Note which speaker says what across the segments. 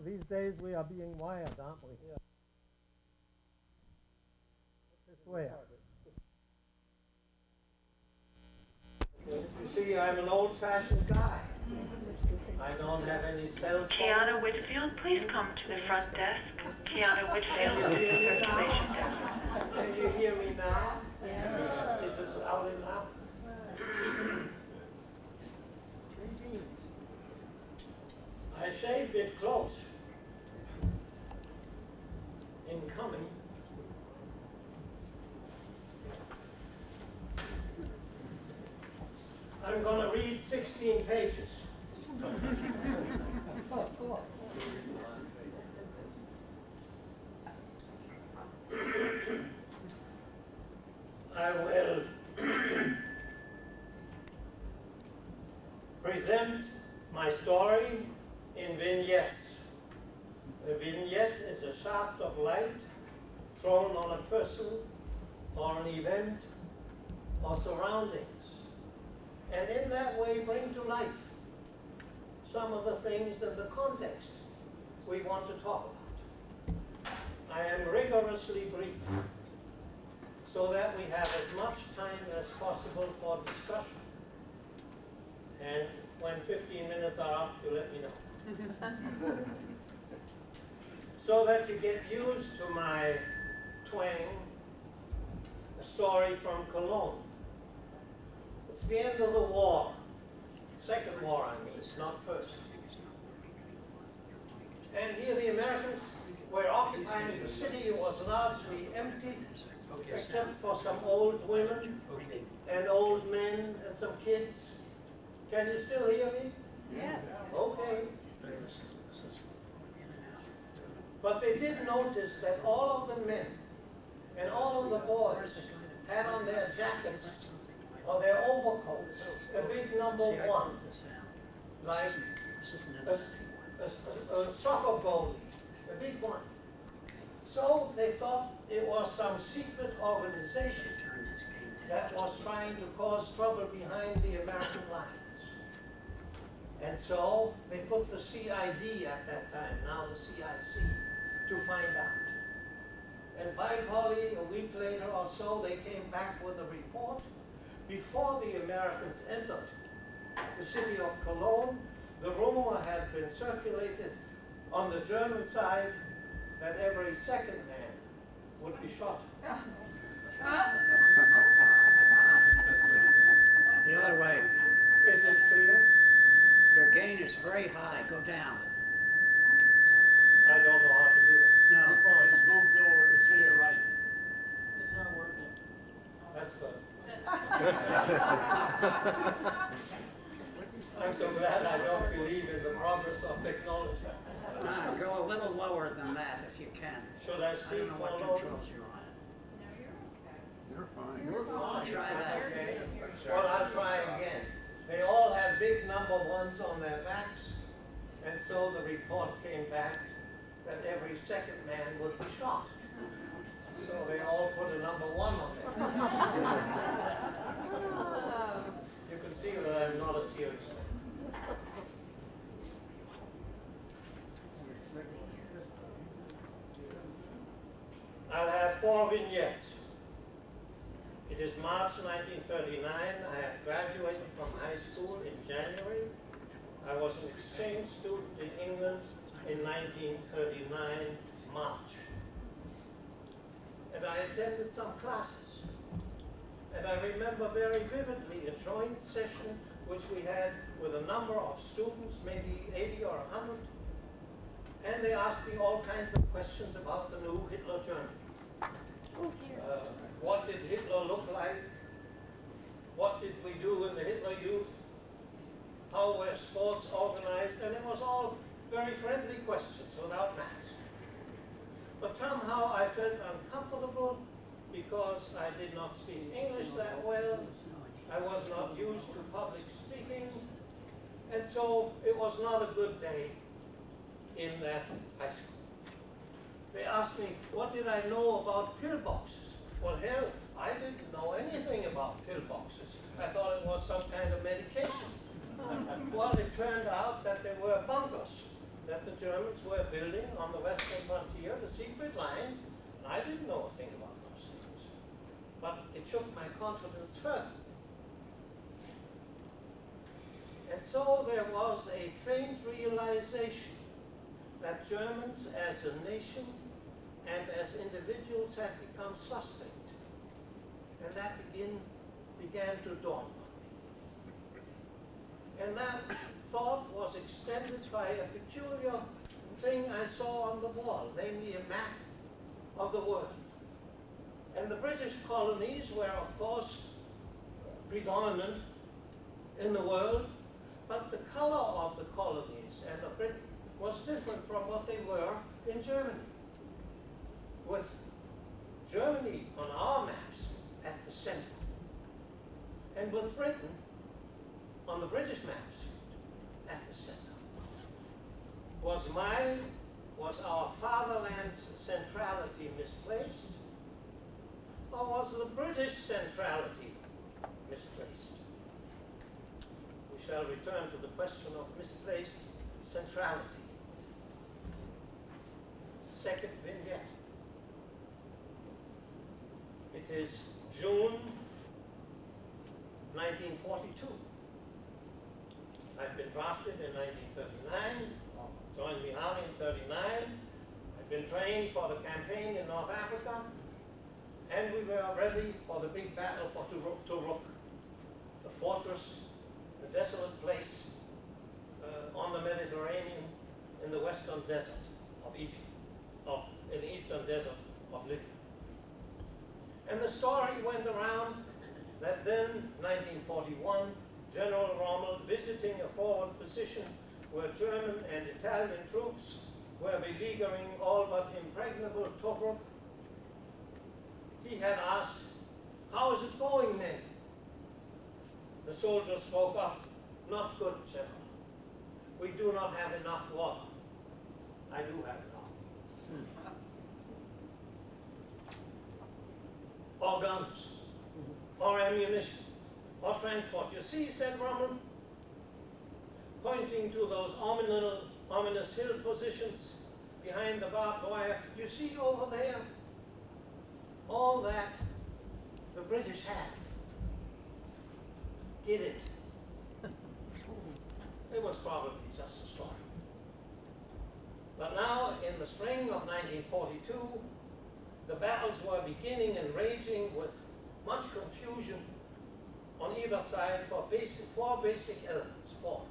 Speaker 1: these days we are being wired, aren't we? This way. You see, I'm an old-fashioned guy. I don't have any cell phone.
Speaker 2: Kiana Whitfield, please come to the front desk. Kiana Whitfield,
Speaker 1: Can you hear me
Speaker 2: circulation
Speaker 1: now?
Speaker 2: desk.
Speaker 1: Can you hear me now? Yeah. Is this loud enough? I shaved it close. Incoming. I'm going to read 16 pages. I will present my story in vignettes. A vignette is a shaft of light thrown on a person or an event or surroundings, and in that way bring to life some of the things in the context we want to talk about. I am rigorously brief so that we have as much time as possible for discussion. And when 15 minutes are up, you let me know. So that you get used to my twang, a story from Cologne. It's the end of the war. Second war, I mean, not first. And here the Americans were occupying the city. It was largely empty, except for some old women and old men and some kids. Can you still hear me?
Speaker 3: Yes.
Speaker 1: Okay. But they did notice that all of the men and all of the boys had on their jackets or their overcoats a big number 1, like a soccer goalie, a big one. So they thought it was some secret organization that was trying to cause trouble behind the American lines. And so they put the CID at that time, now the CIC, to find out. And by golly, a week later or so, they came back with a report. Before the Americans entered the city of Cologne, the rumor had been circulated on the German side that every second man would be shot.
Speaker 4: The other way.
Speaker 1: Is it clear?
Speaker 4: Your gain is very high. Go down.
Speaker 1: I don't know how to do it.
Speaker 4: No.
Speaker 5: Just move over to your right.
Speaker 3: It's not working.
Speaker 1: That's good. I'm so glad I don't believe in the progress of technology.
Speaker 4: Go a little lower than that if you can.
Speaker 1: Should I
Speaker 4: I
Speaker 1: speak
Speaker 4: don't know
Speaker 1: more
Speaker 4: what
Speaker 1: low?
Speaker 4: controls you're on.
Speaker 5: You're fine.
Speaker 3: You're fine.
Speaker 4: Try that.
Speaker 1: Okay. Well, I'll try again. They all had big number 1s on their backs, and so the report came back that every second man would be shot. So they all put a number 1 on there. You can see that I'm not a serious man. I'll have 4 vignettes. It is March 1939. I had graduated from high school in January. I was an exchange student in England in 1939, March. And I attended some classes. And I remember very vividly a joint session which we had with a number of students, maybe 80 or 100. And they asked me all kinds of questions about the new Hitler Germany. What did Hitler look like? What did we do in the Hitler Youth? How were sports organized? And it was all very friendly questions without maths. But somehow I felt uncomfortable because I did not speak English that well. I was not used to public speaking. And so it was not a good day in that high school. They asked me, what did I know about pillboxes? Well, hell, I didn't know anything about pillboxes. I thought it was some kind of medication. Well, it turned out that they were bunkers that the Germans were building on the western frontier, the secret line, and I didn't know a thing about those things. But it shook my confidence further. And so there was a faint realization that Germans as a nation and as individuals had become suspect. And that began to dawn on me. And that thought was extended by a peculiar thing I saw on the wall, namely a map of the world. And the British colonies were, of course, predominant in the world, but the color of the colonies and of Britain was different from what they were in Germany. With Germany on our maps at the center, and with Britain on the British maps at the center. Was our fatherland's centrality misplaced, or was the British centrality misplaced? We shall return to the question of misplaced centrality. Second vignette. It is June 1942. I'd been drafted in 1939, joined the army in 39. I'd been trained for the campaign in North Africa, and we were ready for the big battle for Tobruk, the fortress, a desolate place on the Mediterranean in the western desert of Egypt, in the eastern desert of Libya. And the story went around that then, 1941, General Rommel, visiting a forward position where German and Italian troops were beleaguering all but impregnable Tobruk, he had asked, "How is it going, men?" The soldiers spoke up, "Not good, General. We do not have enough water." "I do have enough." "Or guns, or ammunition, or transport. You see," said Rommel, pointing to those ominous hill positions behind the barbed wire. "You see over there, all that the British have. Get it." It was probably just a story. But now, in the spring of 1942, the battles were beginning and raging with much confusion on either side for four basic elements. Four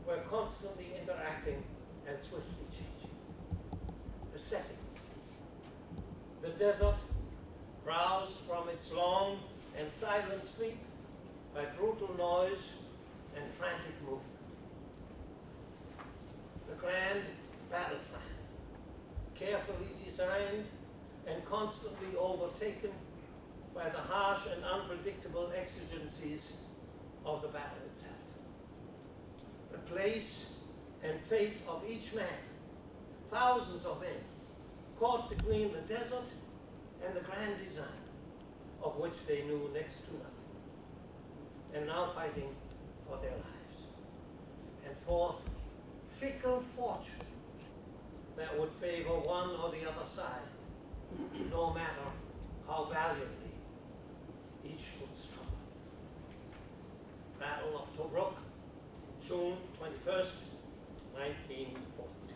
Speaker 1: were constantly interacting and swiftly changing. The setting. The desert, roused from its long and silent sleep by brutal noise and frantic movement. The grand battle plan, carefully designed and constantly overtaken by the harsh and unpredictable exigencies of the battle itself. The place and fate of each man, thousands of men, caught between the desert and the grand design, of which they knew next to nothing, and now fighting for their lives. And fourth, fickle fortune that would favor one or the other side, no matter how valiantly each would struggle. Battle of Tobruk, June 21st, 1942.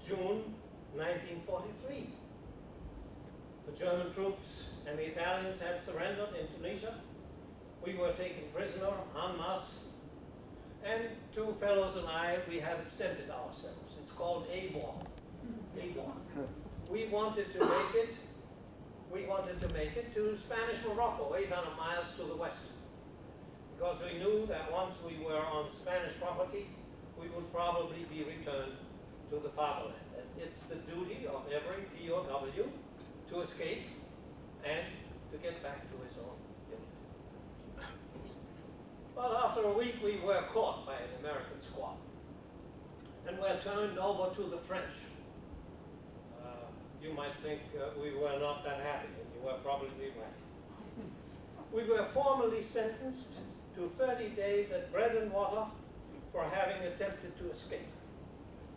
Speaker 1: June 1943. The German troops and the Italians had surrendered in Tunisia. We were taken prisoner en masse, and two fellows and I, we had absented ourselves. It's called AWOR. AWOR. We wanted to make it to Spanish Morocco, 800 miles to the west, because we knew that once we were on Spanish property, we would probably be returned to the fatherland. And it's the duty of every POW to escape and to get back to his own village. But after a week, we were caught by an American squad and were turned over to the French. You might think we were not that happy, and you were probably right. We were formally sentenced to 30 days at bread and water for having attempted to escape.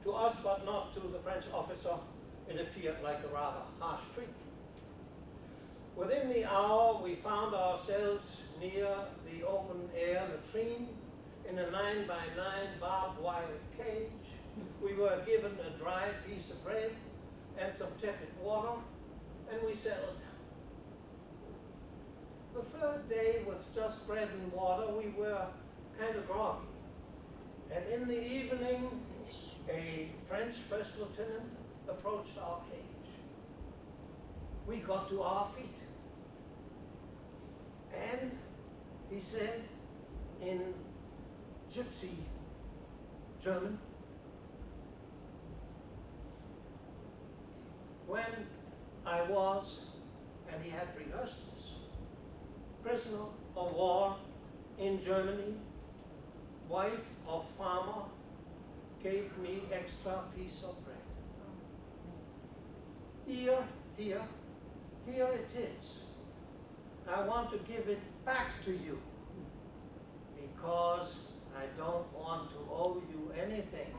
Speaker 1: To us, but not to the French officer, it appeared like a rather harsh treatment. Within the hour, we found ourselves near the open air latrine in a 9x9 barbed wire cage. We were given a dry piece of bread and some tepid water, and we settled down. The third day, with just bread and water, we were kind of groggy. And in the evening, a French first lieutenant approached our cage. We got to our feet. And he said in gypsy German, when I was, and he had rehearsed this, prisoner of war in Germany, wife of farmer, gave me extra piece of bread. Here it is. I want to give it back to you because I don't want to owe you anything.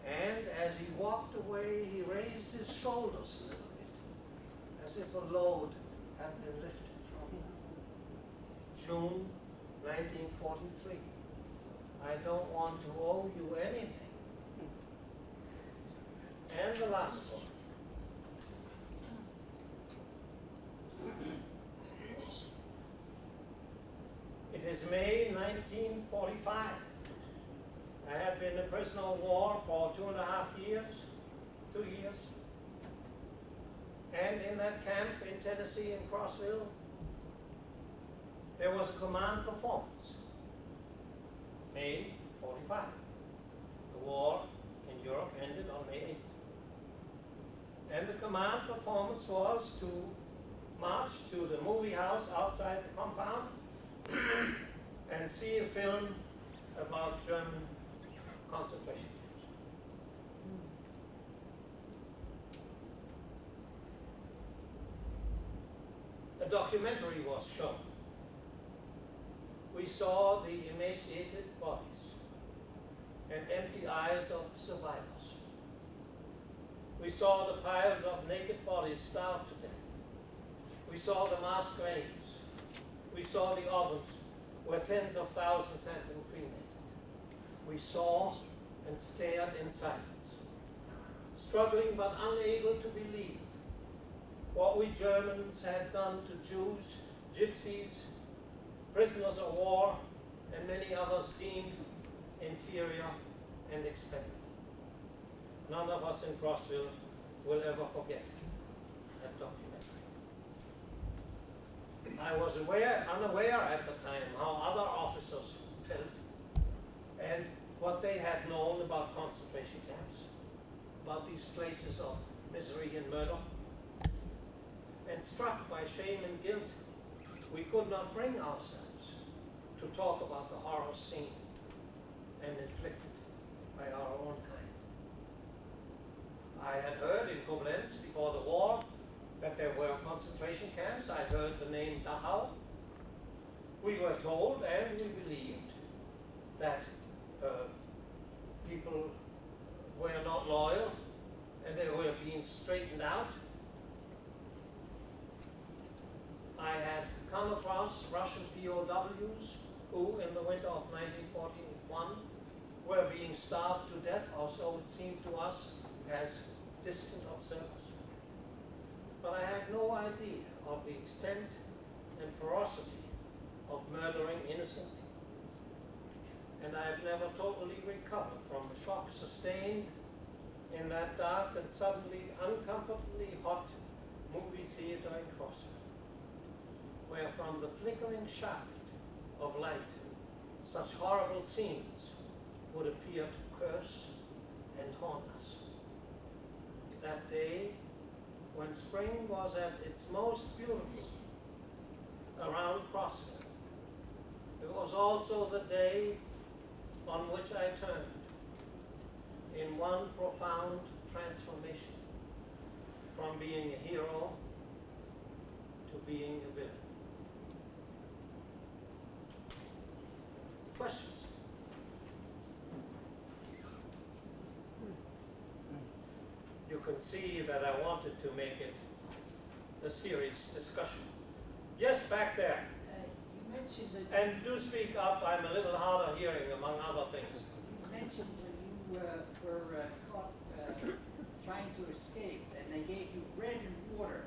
Speaker 1: And as he walked away, he raised his shoulders a little bit, as if a load had been lifted from him. June 1943. I don't want to owe you anything. And the last one. It is May 1945. I had been a prisoner of war for 2.5 years, 2 years. And in that camp in Tennessee, in Crossville, there was a command performance. May 45. The war in Europe ended on May 8th. And the command performance was to march to the movie house outside the compound and see a film about German concentration camps. A documentary was shown. We saw the emaciated bodies and empty eyes of the survivors. We saw the piles of naked bodies starved to death. We saw the mass graves. We saw the ovens where tens of thousands had been cremated. We saw and stared in silence, struggling but unable to believe what we Germans had done to Jews, gypsies, prisoners of war, and many others deemed inferior and expendable. None of us in Crossville will ever forget that documentary. I was unaware at the time how other officers felt and what they had known about concentration camps, about these places of misery and murder. And struck by shame and guilt, we could not bring ourselves to talk about the horrors seen and inflicted by our own kind. I had heard in Koblenz before the war that there were concentration camps. I'd heard the name Dachau. We were told and we believed that people were not loyal and they were being straightened out. I had come across Russian POWs who, in the winter of 1941, were being starved to death, or so it seemed to us as distant observers. But I had no idea of the extent and ferocity of murdering innocent people. And I have never totally recovered from the shock sustained in that dark and suddenly uncomfortably hot movie theater in Crossville, where from the flickering shaft of light, such horrible scenes would appear to curse and haunt us. That day, when spring was at its most beautiful around Crossville, it was also the day on which I turned in one profound transformation from being a hero to being a villain. Questions? You can see that I wanted to make it a serious discussion. Yes, back there.
Speaker 3: You mentioned that,
Speaker 1: And do speak up, I'm a little hard of hearing among other things.
Speaker 3: you mentioned when you were caught trying to escape and they gave you bread and water.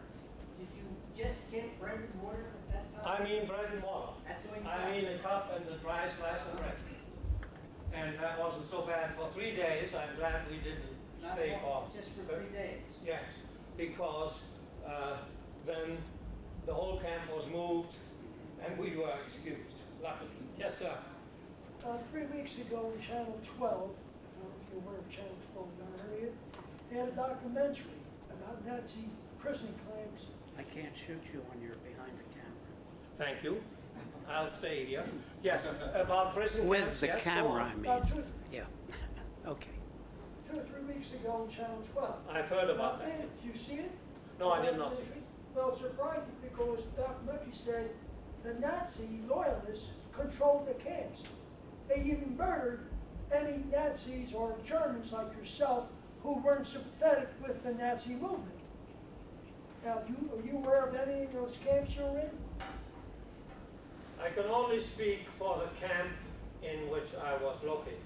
Speaker 3: Did you just get bread and water at that time?
Speaker 1: I mean bread and water.
Speaker 3: That's all you got?
Speaker 1: I mean a cup and a dry slice of bread. And that wasn't so bad for 3 days. I'm glad we didn't
Speaker 3: Not
Speaker 1: stay
Speaker 3: long,
Speaker 1: for.
Speaker 3: just for 3 days.
Speaker 1: Yes, because then the whole camp was moved and we were excused, luckily. Yes, sir.
Speaker 6: 3 weeks ago on Channel 12, I don't know if you're aware of Channel 12 in our area, they had a documentary about Nazi prison claims.
Speaker 4: I can't shoot you when you're behind the camera.
Speaker 1: Thank you. I'll stay here. Yes, about prison
Speaker 4: With
Speaker 1: camps.
Speaker 4: the
Speaker 1: Yes, go
Speaker 4: camera,
Speaker 1: on.
Speaker 4: I mean.
Speaker 6: About
Speaker 4: Yeah, okay.
Speaker 6: 2 or 3 weeks ago on Channel 12.
Speaker 1: I've heard about
Speaker 6: Now,
Speaker 1: that.
Speaker 6: Did you see it?
Speaker 1: No, I did not see it.
Speaker 6: Well, it's surprising because the documentary said the Nazi loyalists controlled the camps. They even murdered any Nazis or Germans like yourself who weren't sympathetic with the Nazi movement. Now, are you aware of any of those camps you were in?
Speaker 1: I can only speak for the camp in which I was located.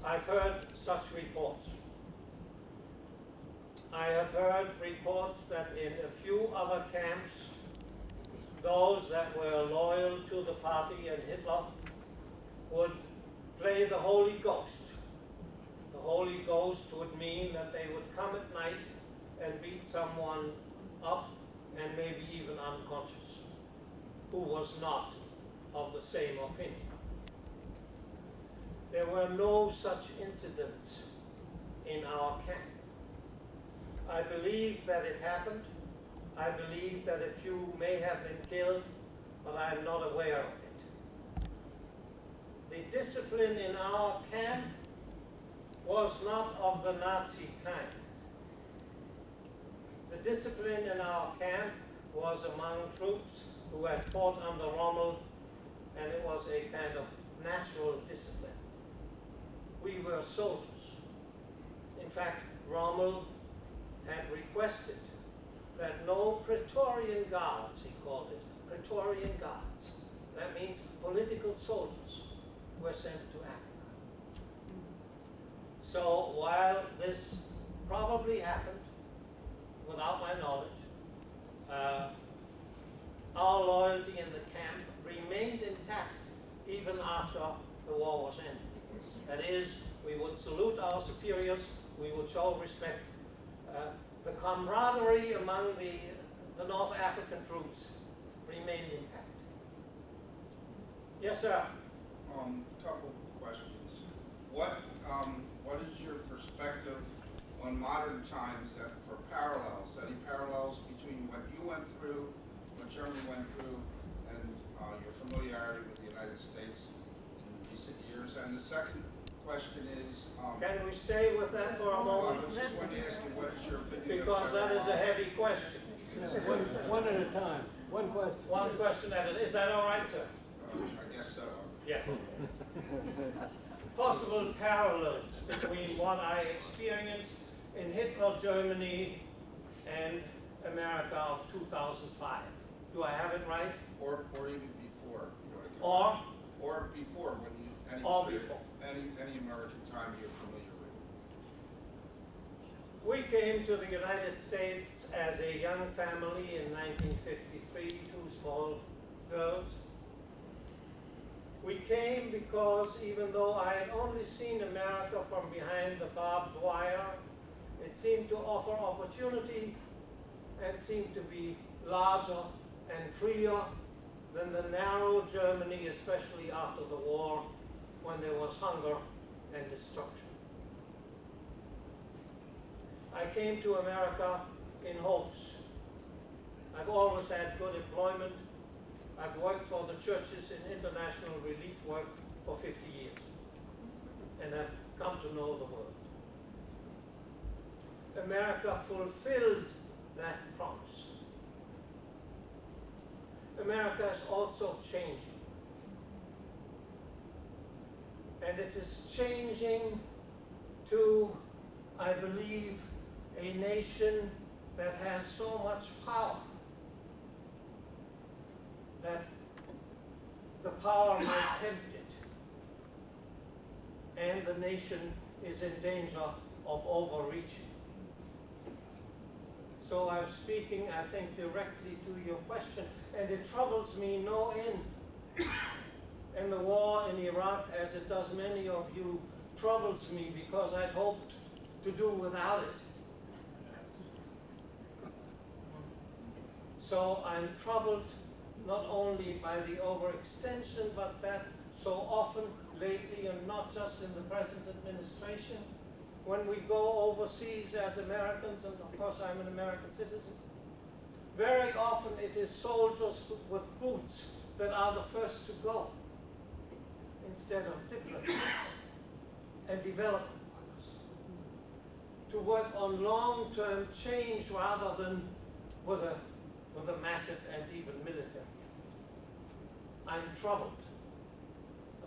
Speaker 1: I've heard such reports. I have heard reports that in a few other camps, those that were loyal to the party and Hitler would play the Holy Ghost. The Holy Ghost would mean that they would come at night and beat someone up and maybe even unconscious, who was not of the same opinion. There were no such incidents in our camp. I believe that it happened. I believe that a few may have been killed, but I'm not aware of it. The discipline in our camp was not of the Nazi kind. The discipline in our camp was among troops who had fought under Rommel, and it was a kind of natural discipline. We were soldiers. In fact, Rommel had requested that no Praetorian guards, he called it, Praetorian guards, that means political soldiers, were sent to Africa. So while this probably happened, without my knowledge, our loyalty in the camp remained intact even after the war was ended. That is, we would salute our superiors, we would show respect. The camaraderie among the North African troops remained intact. Yes, sir.
Speaker 7: Couple questions. What is your perspective on modern times that for parallels, any parallels between what you went through, what Germany went through, and your familiarity with the United States in recent years? And the second question is...
Speaker 1: Can we stay with that for a moment?
Speaker 7: I just want to ask you, what is your opinion?
Speaker 1: Because that is a heavy question.
Speaker 5: One at a time, one question.
Speaker 1: One question at it. Is that all right, sir?
Speaker 7: I guess so.
Speaker 1: Yeah. Possible parallels between what I experienced in Hitler Germany and America of 2005. Do I have it right?
Speaker 7: Or even before. If you want to or before, when you any American time you're familiar with.
Speaker 1: We came to the United States as a young family in 1953, 2 small girls. We came because even though I had only seen America from behind the barbed wire, it seemed to offer opportunity and seemed to be larger and freer than the narrow Germany, especially after the war, when there was hunger and destruction. I came to America in hopes. I've always had good employment. I've worked for the churches in international relief work for 50 years and have come to know the world. America fulfilled that promise. America is also changing. And it is changing to, I believe, a nation that has so much power that the power might tempt it. And the nation is in danger of overreaching. So I'm speaking, I think, directly to your question, and it troubles me no end. And the war in Iraq, as it does many of you, troubles me because I'd hoped to do without it. So I'm troubled not only by the overextension, but that so often lately, and not just in the present administration, when we go overseas as Americans, and of course I'm an American citizen, very often it is soldiers with boots that are the first to go, instead of diplomats and development workers, to work on long-term change rather than with a massive and even military effort. I'm troubled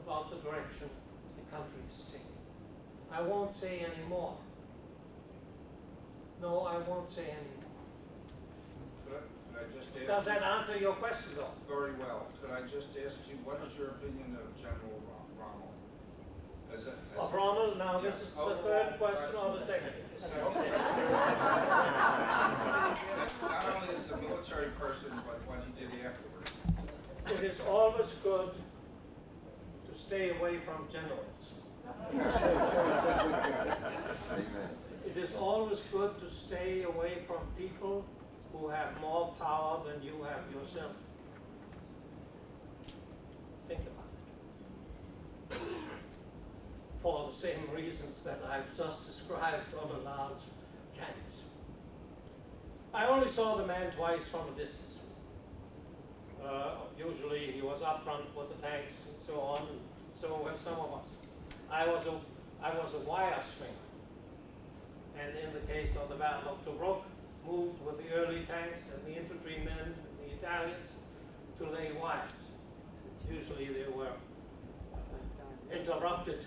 Speaker 1: about the direction the country is taking. I won't say any more. No, I won't say any more.
Speaker 7: Could I just ask?
Speaker 1: Does that answer your question, though?
Speaker 7: Very well. Could I just ask you, what is your opinion of General Rommel?
Speaker 1: Of Rommel? Now, this is the third question or the second? Okay.
Speaker 7: Not only as a military person, but what he did afterwards.
Speaker 1: It is always good to stay away from generals. It is always good to stay away from people who have more power than you have yourself. Think about it. For the same reasons that I've just described on a large canvas. I only saw the man twice from a distance. Usually he was up front with the tanks and so on, and so were some of us. I was a wire stringer. And in the case of the Battle of Tobruk, moved with the early tanks and the infantrymen and the Italians to lay wires. Usually they were interrupted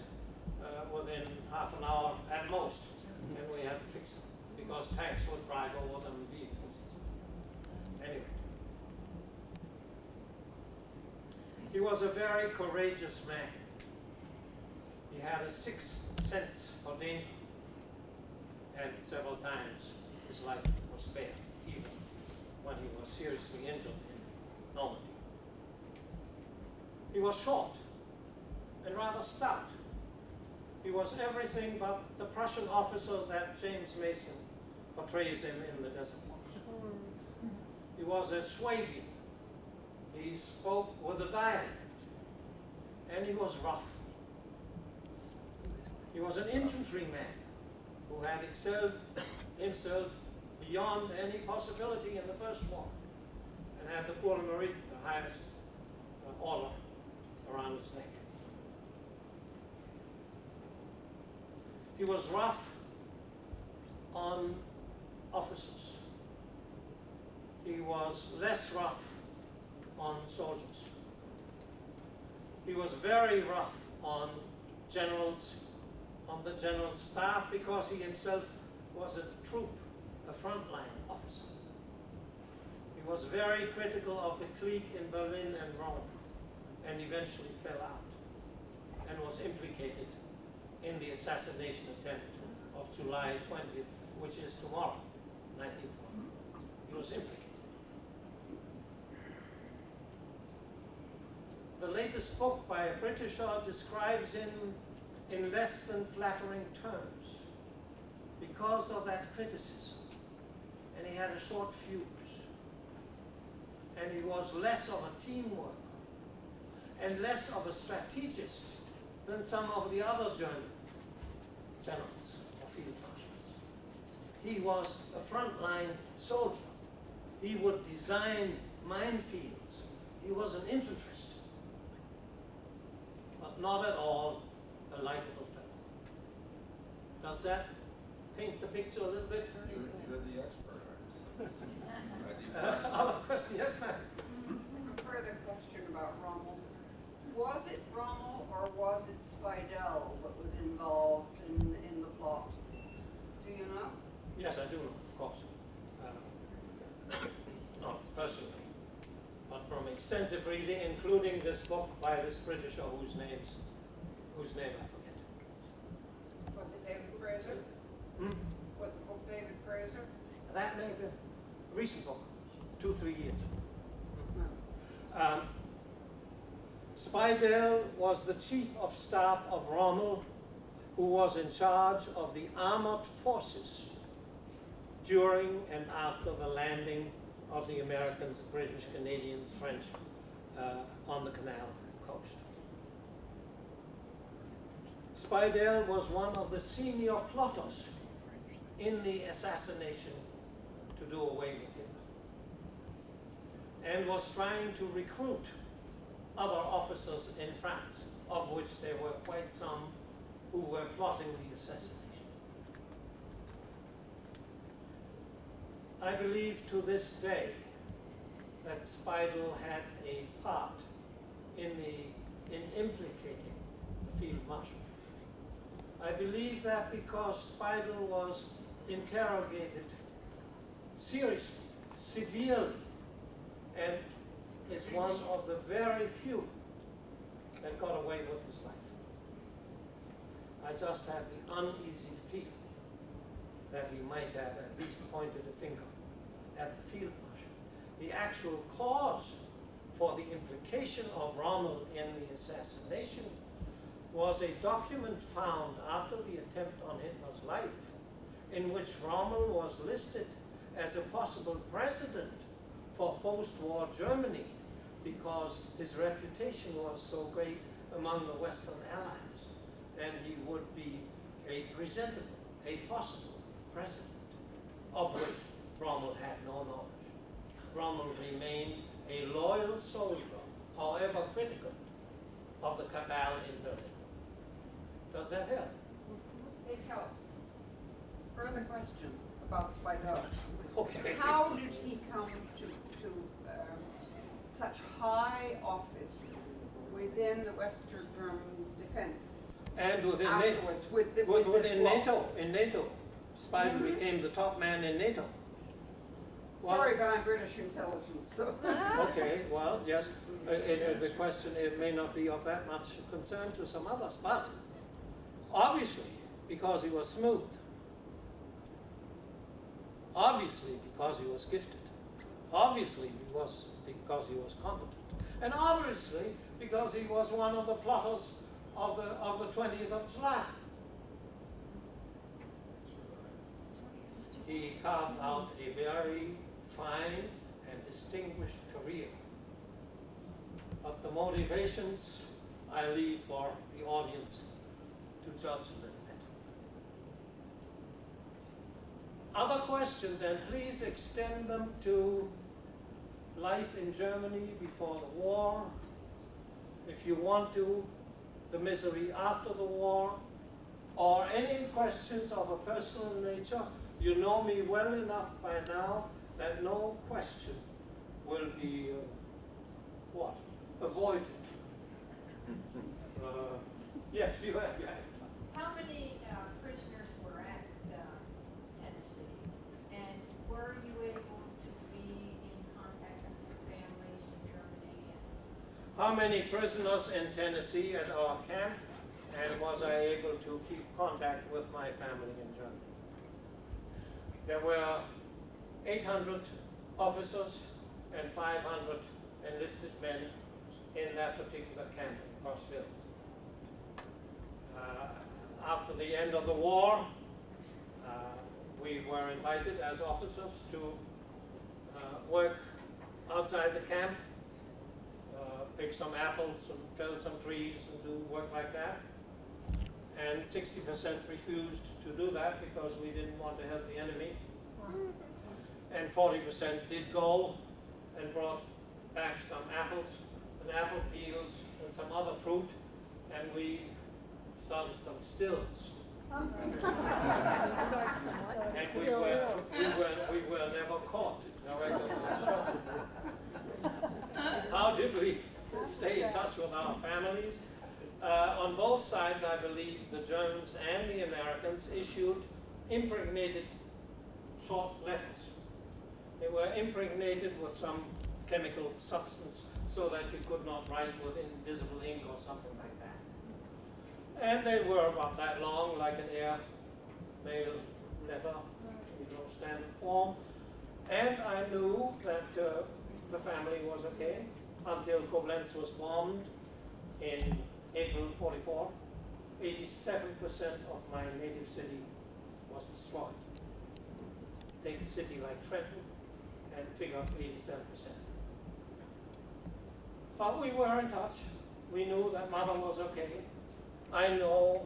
Speaker 1: within half an hour at most, and we had to fix them because tanks would drive over them, vehicles. Anyway, he was a very courageous man. He had a sixth sense for danger, and several times his life was spared, even when he was seriously injured in Normandy. He was short and rather stout. He was everything but the Prussian officer that James Mason portrays him in the Desert Fox. He was a Swabian. He spoke with a dialect, and he was rough. He was an infantryman who had excelled himself beyond any possibility in the First War, and had the Pour le Mérite, the highest order, around his neck. He was rough on officers. He was less rough on soldiers. He was very rough on generals, on the general staff, because he himself was a troop, a frontline officer. He was very critical of the clique in Berlin and Rome, and eventually fell out and was implicated in the assassination attempt of July 20th, which is tomorrow, 1940. He was implicated. The latest book by a Britisher describes him in less than flattering terms because of that criticism. And he had a short fuse. And he was less of a team worker and less of a strategist than some of the other German generals or field marshals. He was a frontline soldier. He would design minefields. He was an infanterist, but not at all a likable fellow. Does that paint the picture a little bit?
Speaker 7: You're the expert on this.
Speaker 1: Other question, yes, ma'am.
Speaker 8: A further question about Rommel. Was it Rommel or was was it Speidel that was involved in the plot? Do you know?
Speaker 1: Yes, I do know, of course. Not personally, but from extensive reading, including this book by this Britisher whose name I forget.
Speaker 8: Was it David Fraser?
Speaker 1: Hmm?
Speaker 8: Was the book David Fraser?
Speaker 1: That may be a recent book, 2-3 years.
Speaker 8: No.
Speaker 1: Speidel was the chief of staff of Rommel, who was in charge of the armored forces during and after the landing of the Americans, British, Canadians, French on the Canal coast. Speidel was one of the senior plotters in the assassination to do away with him, and was trying to recruit other officers in France, of which there were quite some who were plotting the assassination. I believe to this day that Speidel had a part in implicating the field marshal. I believe that because Speidel was interrogated seriously, severely, and is one of the very few that got away with his life. I just have the uneasy feeling that he might have at least pointed a finger at the field marshal. The actual cause for the implication of Rommel in the assassination was a document found after the attempt on Hitler's life, in which Rommel was listed as a possible president for post-war Germany because his reputation was so great among the Western Allies, and he would be a presentable, a possible president, of which Rommel had no knowledge. Rommel remained a loyal soldier, however critical, of the cabal in Berlin. Does that help?
Speaker 8: It helps. Further question about Speidel.
Speaker 1: Okay.
Speaker 8: How did he come to such high office within the Western German defense
Speaker 1: And within
Speaker 8: afterwards with this
Speaker 1: within
Speaker 8: plot?
Speaker 1: NATO, in NATO, Speidel became the top man in NATO. Well,
Speaker 8: Sorry, but I'm British intelligence, so.
Speaker 1: okay, well, yes, the question, it may not be of that much concern to some others, but obviously because he was smooth, obviously because he was gifted, obviously because he was competent, and obviously because he was one of the plotters of the 20th of July. He carved out a very fine and distinguished career. But the motivations I leave for the audience to judge a little bit. Other questions, and please extend them to life in Germany before the war, if you want to, the misery after the war, or any questions of a personal nature. You know me well enough by now that no question will be, avoided. Yes, you have.
Speaker 9: How many prisoners were at Tennessee? And were you able to be in contact with your families in Germany?
Speaker 1: How many prisoners in Tennessee at our camp, and was I able to keep contact with my family in Germany? There were 800 officers and 500 enlisted men in that particular camp in Crossville. After the end of the war, we were invited as officers to work outside the camp, pick some apples and fell some trees and do work like that. And 60% refused to do that because we didn't want to help the enemy. And 40% did go and brought back some apples and apple peels and some other fruit, and we started some stills. And we were never caught in a regular show. How did we stay in touch with our families? on both sides, I believe, the Germans and the Americans issued impregnated short letters. They were impregnated with some chemical substance so that you could not write with invisible ink or something like that. And they were about that long, like an airmail letter, standard form. And I knew that the family was okay until Koblenz was bombed in April 44. 87% of my native city was destroyed. Take a city like Trenton and figure 87%. But we were in touch. We knew that mother was okay. I knew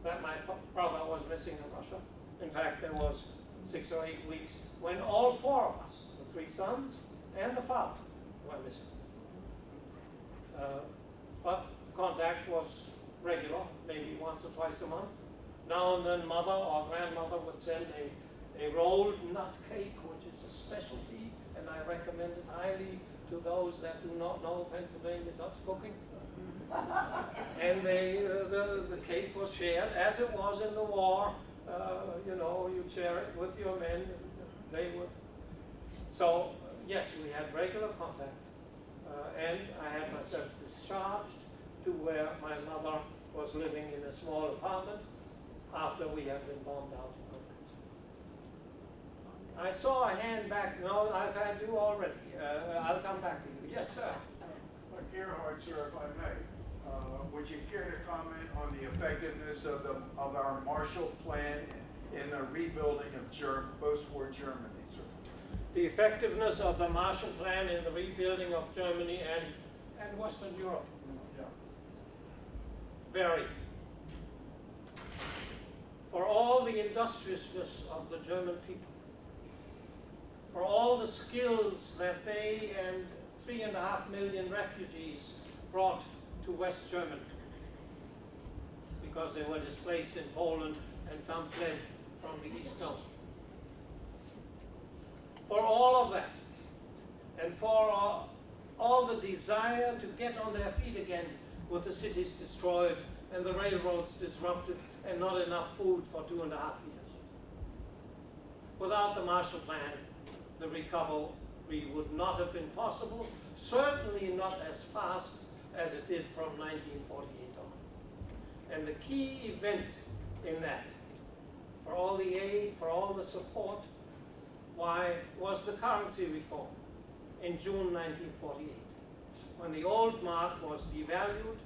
Speaker 1: that my brother was missing in Russia. In fact, there was 6 or 8 weeks when all 4 of us, the 3 sons and the father, were missing. But contact was regular, maybe once or twice a month. Now and then mother or grandmother would send a rolled nut cake, which is a specialty, and I recommend it highly to those that do not know Pennsylvania Dutch cooking. And the cake was shared, as it was in the war. You share it with your men, and they would. So, yes, we had regular contact, and I had myself discharged to where my mother was living in a small apartment after we had been bombed out in Koblenz. I saw a hand back. No, I've had you already. I'll come back to you. Yes, sir.
Speaker 10: Gerhard, sir, if I may, would you care to comment on the effectiveness of our Marshall Plan in the rebuilding of post-war Germany, sir?
Speaker 1: The effectiveness of the Marshall Plan in the rebuilding of Germany and Western Europe.
Speaker 10: Yeah.
Speaker 1: Very. For all the industriousness of the German people, for all the skills that they and 3.5 million refugees brought to West Germany, because they were displaced in Poland and some fled from the East Zone. For all of that, and for all the desire to get on their feet again with the cities destroyed and the railroads disrupted and not enough food for 2.5 years. Without the Marshall Plan, the recovery would not have been possible, certainly not as fast as it did from 1948 on. And the key event in that, for all the aid, for all the support, why, was the currency reform in June 1948, when the old mark was devalued,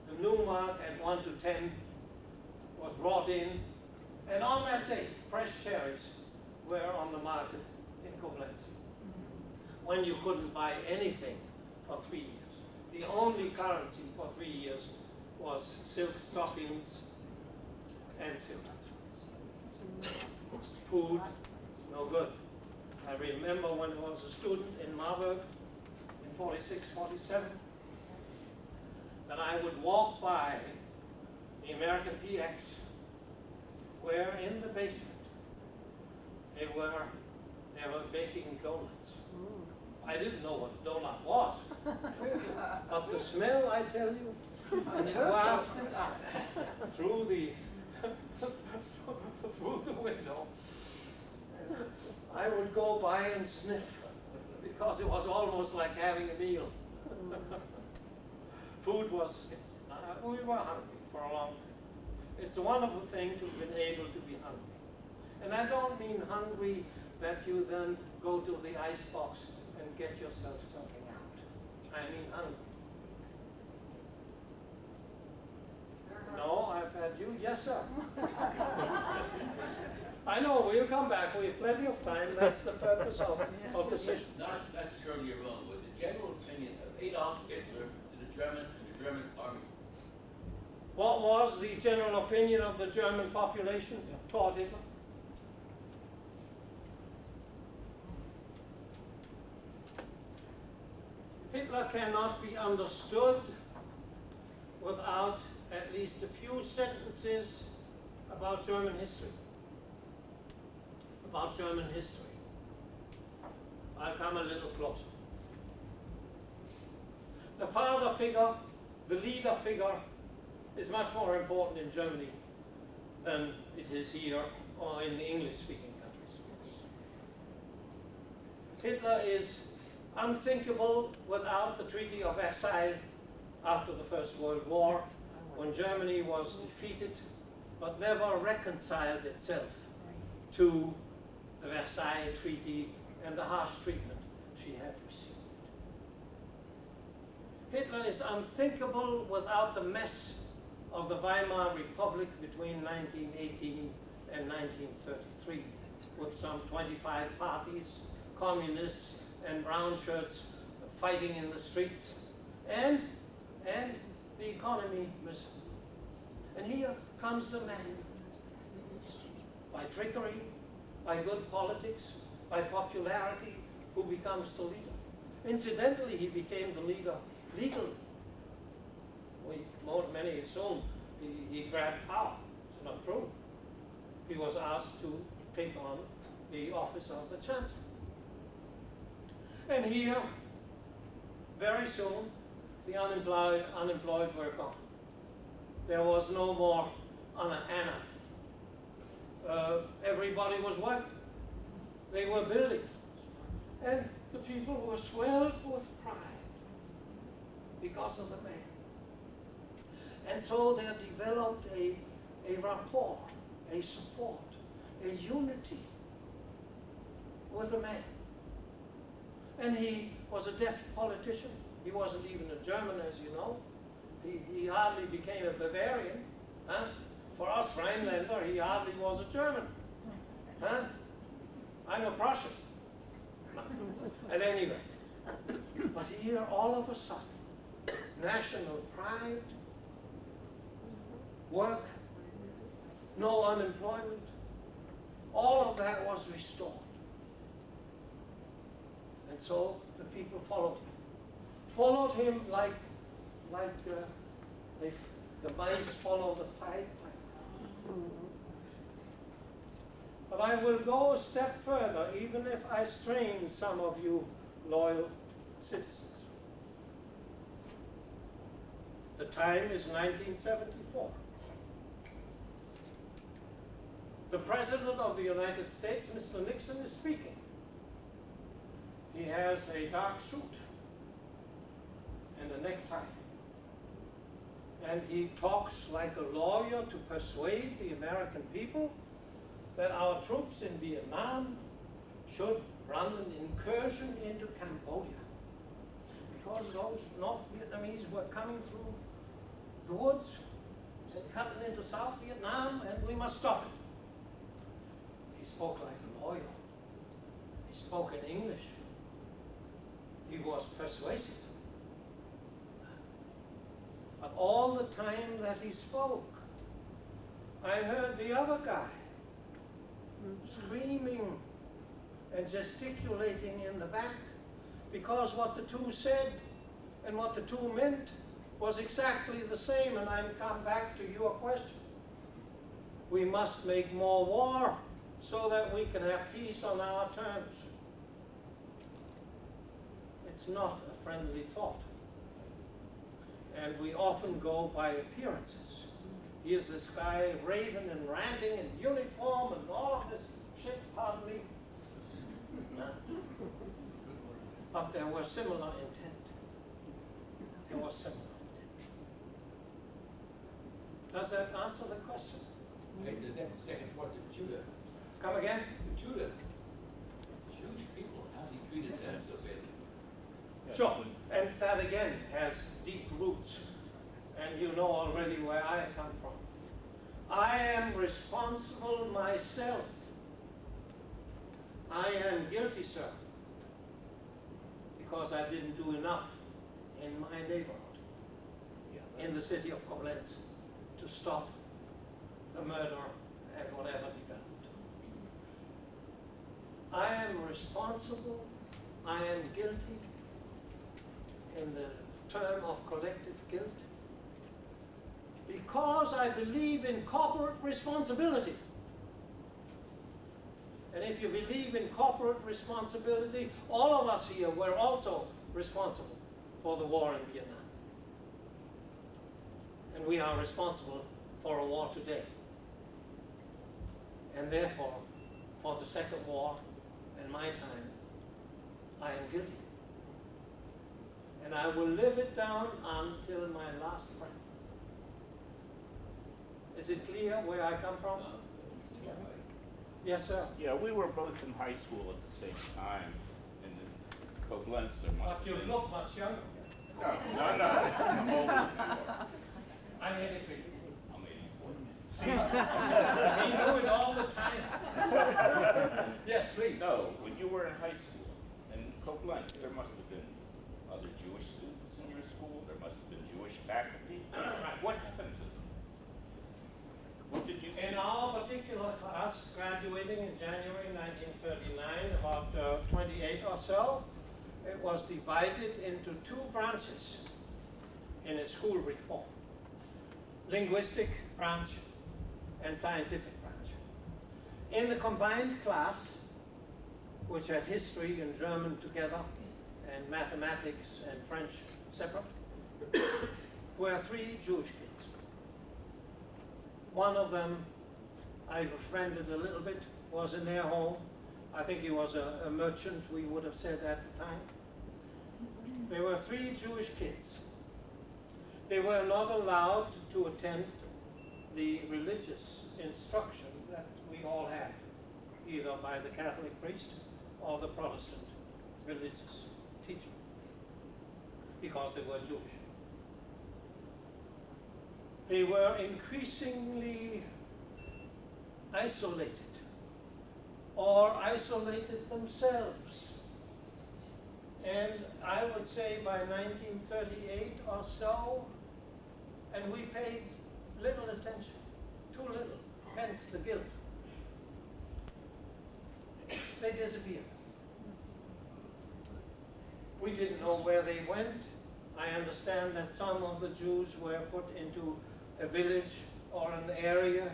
Speaker 1: the new mark at 1 to 10 was brought in, and on that day, fresh cherries were on the market in Koblenz, when you couldn't buy anything for 3 years. The only currency for 3 years was silk stockings and silk. Food, no good. I remember when I was a student in Marburg in 46, 47, that I would walk by the American PX, where in the basement they were baking donuts. I didn't know what a donut was, but the smell, I tell you, and it wafted through the through the window. I would go by and sniff, because it was almost like having a meal. Food was scarce. We were hungry for a long time. It's a wonderful thing to have been able to be hungry. And I don't mean hungry that you then go to the icebox and get yourself something out. I mean hungry. No, I've had you. Yes, sir. I know, we'll come back. We have plenty of time. That's the purpose of the session.
Speaker 11: Not necessarily your own, but the general opinion of Adolf Hitler to the German army.
Speaker 1: What was the general opinion of the German population toward Hitler? Hitler cannot be understood without at least a few sentences about German history. About German history. I'll come a little closer. The father figure the leader figure is much more important in Germany than it is here or in the English-speaking countries. Hitler is unthinkable without the Treaty of Versailles after the First World War, when Germany was defeated but never reconciled itself to the Versailles Treaty and the harsh treatment she had received. Hitler is unthinkable without the mess of the Weimar Republic between 1918 and 1933, with some 25 parties, communists and brown shirts fighting in the streets, and the economy miserable. And here comes the man, by trickery, by good politics, by popularity, who becomes the leader. Incidentally, he became the leader legally. Many assume he grabbed power. It's not true. He was asked to take on the office of the Chancellor. And here, very soon, the unemployed were gone. There was no more anarchy. Everybody was working. They were building. And the people were swelled with pride because of the man. And so there developed a rapport, a support, a unity with the man. And he was a deaf politician. He wasn't even a German, as you know. He hardly became a Bavarian. Huh? For us Rhinelander, he hardly was a German. Huh? I'm a Prussian. At any rate. But here, all of a sudden, national pride, work, no unemployment, all of that was restored. And so the people followed him. Followed him like the mice follow the pied piper. But I will go a step further, even if I strain some of you loyal citizens. The time is 1974. The President of the United States, Mr. Nixon, is speaking. He has a dark suit and a necktie. And he talks like a lawyer to persuade the American people that our troops in Vietnam should run an incursion into Cambodia, because those North Vietnamese were coming through the woods and cutting into South Vietnam, and we must stop it. He spoke like a lawyer. He spoke in English. He was persuasive. But all the time that he spoke, I heard the other guy screaming and gesticulating in the back, because what the two said and what the two meant was exactly the same. And I'm come back to your question. We must make more war so that we can have peace on our terms. It's not a friendly thought. And we often go by appearances. Here's this guy raving and ranting in uniform and all of this shit, pardon me. But there was similar intent. There was similar intent. Does that answer the question?
Speaker 11: Okay, the second part of Judah.
Speaker 1: Come again?
Speaker 11: The Judah. Jewish people, how he treated them so badly.
Speaker 1: Sure. And that again has deep roots. And you know already where I come from. I am responsible myself. I am guilty, sir, because I didn't do enough in my neighborhood, in the city of Koblenz, to stop the murder and whatever developed. I am responsible. I am guilty in the term of collective guilt, because I believe in corporate responsibility. And if you believe in corporate responsibility, all of us here were also responsible for the war in Vietnam. and we are responsible for a war today. And therefore, for the second war in my time, I am guilty. And I will live it down until my last breath. Is it clear where I come from? Yes, sir.
Speaker 12: Yeah, we were both in high school at the same time, and in Koblenz there must
Speaker 1: But
Speaker 12: have
Speaker 1: you
Speaker 12: been.
Speaker 1: look much younger.
Speaker 12: No, I'm older than you are.
Speaker 1: I'm 83.
Speaker 12: I'm 84.
Speaker 1: See, he knew it all the time. Yes, please.
Speaker 12: No, when you were in high school, in Koblenz, there must have been other Jewish students in your school, there must have been Jewish faculty. What happened to them? What did you see?
Speaker 1: In our particular class, graduating in January 1939, about 28 or so, it was divided into two branches in its school reform: linguistic branch and scientific branch. In the combined class, which had history and German together, and mathematics and French separate, were 3 Jewish kids. One of them I befriended a little bit, was in their home. I think he was a merchant, we would have said at the time. There were 3 Jewish kids. They were not allowed to attend the religious instruction that we all had, either by the Catholic priest or the Protestant religious teacher, because they were Jewish. They were increasingly isolated, or isolated themselves. And I would say by 1938 or so, and we paid little attention, too little, hence the guilt. They disappeared. We didn't know where they went. I understand that some of the Jews were put into a village or an area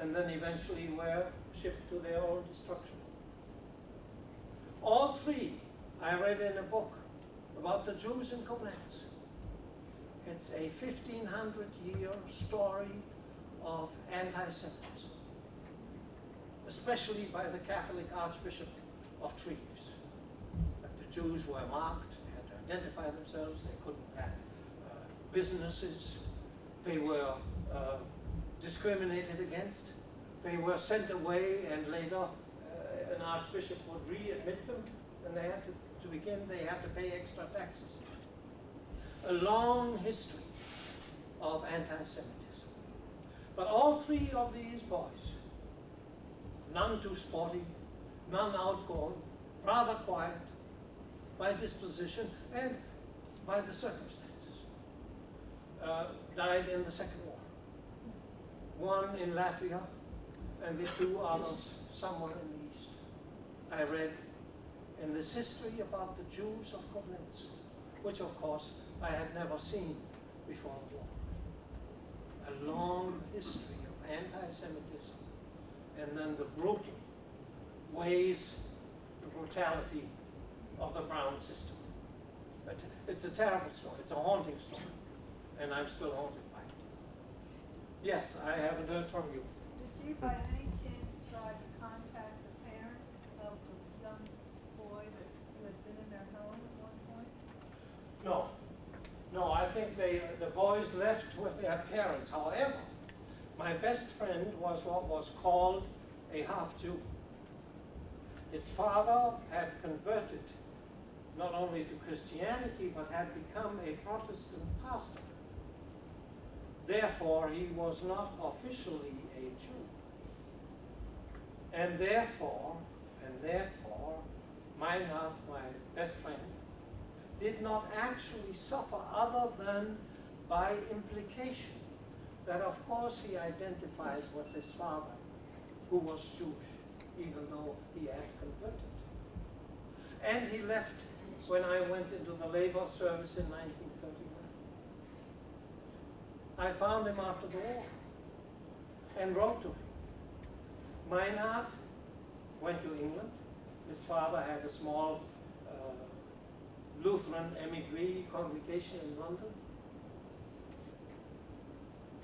Speaker 1: and then eventually were shipped to their own destruction. All 3 I read in a book about the Jews in Koblenz. It's a 1500-year story of anti-Semitism, especially by the Catholic Archbishop of Treves. That the Jews were marked, they had to identify themselves, they couldn't have businesses, they were discriminated against, they were sent away, and later an archbishop would readmit them, and they had to begin, they had to pay extra taxes. A long history of anti-Semitism. But all 3 of these boys, none too sporty, none outgoing, rather quiet by disposition and by the circumstances, died in the Second War. One in Latvia, and the 2 others somewhere in the East. I read in this history about the Jews of Koblenz, which of course I had never seen before the war. A long history of anti-Semitism, and then the brutal ways, the brutality of the Brown system. But it's a terrible story, it's a haunting story, and I'm still haunted by it. Yes, I haven't heard from you.
Speaker 9: Did you by any chance try to contact the parents of the young boy that who had been in their home at one point?
Speaker 1: No. No, I think the boys left with their parents. However, my best friend was what was called a half-Jew. His father had converted not only to Christianity, but had become a Protestant pastor. Therefore, he was not officially a Jew. And therefore, Meinhard, my best friend, did not actually suffer other than by implication that of course he identified with his father, who was Jewish, even though he had converted. And he left when I went into the labor service in 1939. I found him after the war and wrote to him. Meinhard went to England. His father had a small Lutheran emigre congregation in London.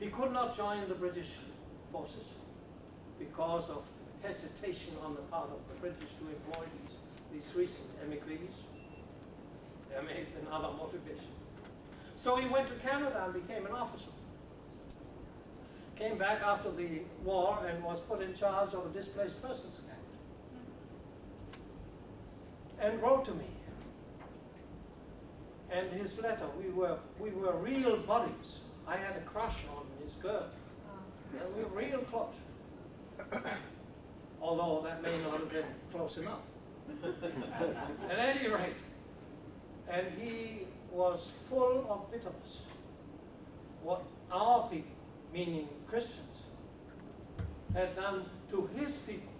Speaker 1: He could not join the British forces because of hesitation on the part of the British to employ these recent emigres. There may have been other motivation. So he went to Canada and became an officer. Came back after the war and was put in charge of a displaced persons camp. And wrote to me. And his letter, we were real buddies. I had a crush on his girl. And we were real close. Although that may not have been close enough. At any rate, and he was full of bitterness. What our people, meaning Christians, had done to his people,